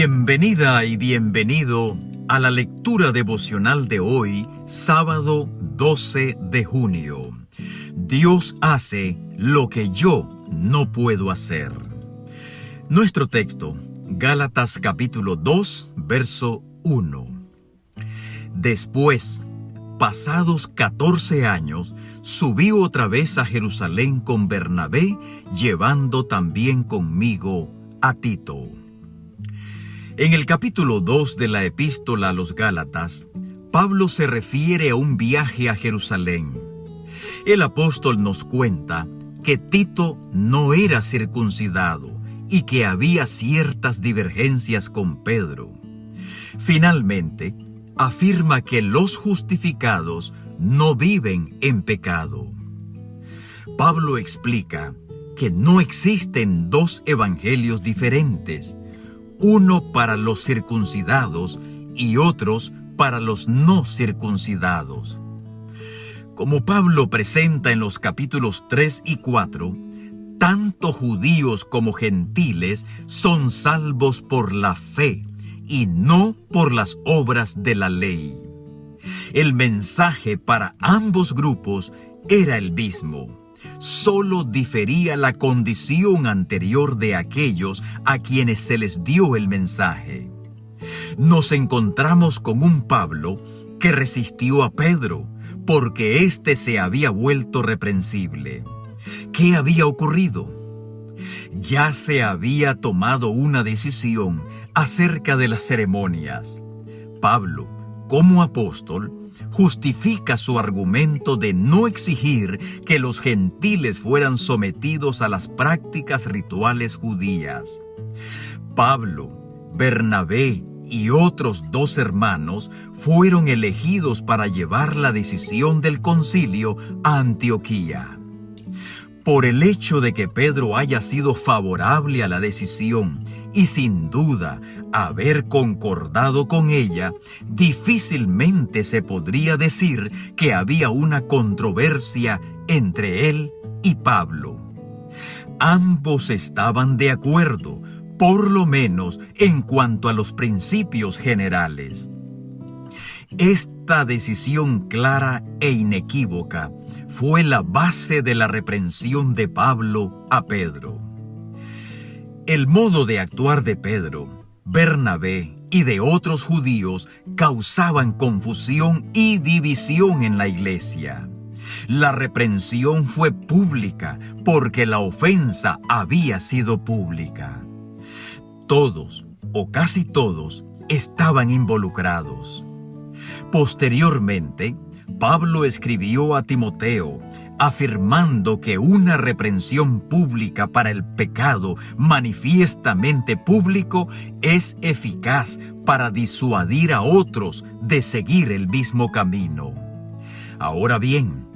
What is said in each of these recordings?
Bienvenida y bienvenido a la lectura devocional de hoy, sábado 12 de junio. Dios hace lo que yo no puedo hacer. Nuestro texto, Gálatas capítulo 2, verso 1. Después, pasados 14 años, subí otra vez a Jerusalén con Bernabé, llevando también conmigo a Tito. En el capítulo 2 de la epístola a los Gálatas, Pablo se refiere a un viaje a Jerusalén. El apóstol nos cuenta que Tito no era circuncidado y que había ciertas divergencias con Pedro. Finalmente, afirma que los justificados no viven en pecado. Pablo explica que no existen dos evangelios diferentes, uno para los circuncidados y otros para los no circuncidados. Como Pablo presenta en los capítulos 3 y 4, tanto judíos como gentiles son salvos por la fe y no por las obras de la ley. El mensaje para ambos grupos era el mismo. Solo difería la condición anterior de aquellos a quienes se les dio el mensaje. Nos encontramos con un Pablo que resistió a Pedro porque éste se había vuelto reprensible. ¿Qué había ocurrido? Ya se había tomado una decisión acerca de las ceremonias. Pablo, como apóstol, justifica su argumento de no exigir que los gentiles fueran sometidos a las prácticas rituales judías. Pablo, Bernabé y otros 2 hermanos fueron elegidos para llevar la decisión del concilio a Antioquía. Por el hecho de que Pedro haya sido favorable a la decisión y sin duda haber concordado con ella, difícilmente se podría decir que había una controversia entre él y Pablo. Ambos estaban de acuerdo, por lo menos en cuanto a los principios generales. Esta decisión clara e inequívoca fue la base de la reprensión de Pablo a Pedro. El modo de actuar de Pedro, Bernabé y de otros judíos causaban confusión y división en la iglesia. La reprensión fue pública porque la ofensa había sido pública. Todos, o casi todos, estaban involucrados. Posteriormente, Pablo escribió a Timoteo, afirmando que una reprensión pública para el pecado manifiestamente público es eficaz para disuadir a otros de seguir el mismo camino. Ahora bien,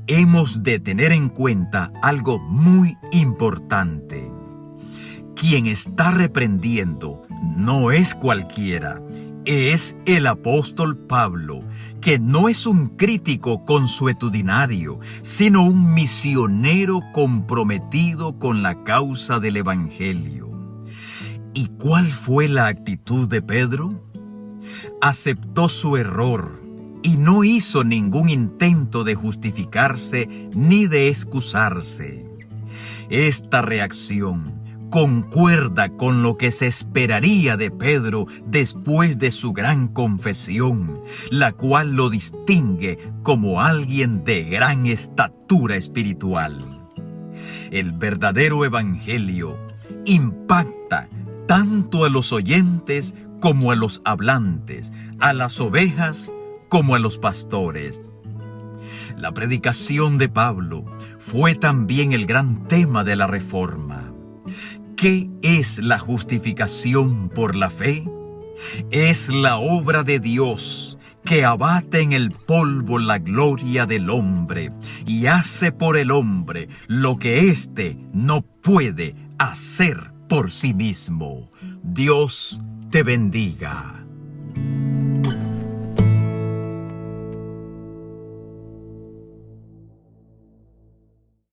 hemos de tener en cuenta algo muy importante. Quien está reprendiendo no es cualquiera, es el apóstol Pablo, que no es un crítico consuetudinario, sino un misionero comprometido con la causa del Evangelio. ¿Y cuál fue la actitud de Pedro? Aceptó su error y no hizo ningún intento de justificarse ni de excusarse. Esta reacción concuerda con lo que se esperaría de Pedro después de su gran confesión, la cual lo distingue como alguien de gran estatura espiritual. El verdadero evangelio impacta tanto a los oyentes como a los hablantes, a las ovejas como a los pastores. La predicación de Pablo fue también el gran tema de la Reforma. ¿Qué es la justificación por la fe? Es la obra de Dios que abate en el polvo la gloria del hombre y hace por el hombre lo que éste no puede hacer por sí mismo. Dios te bendiga.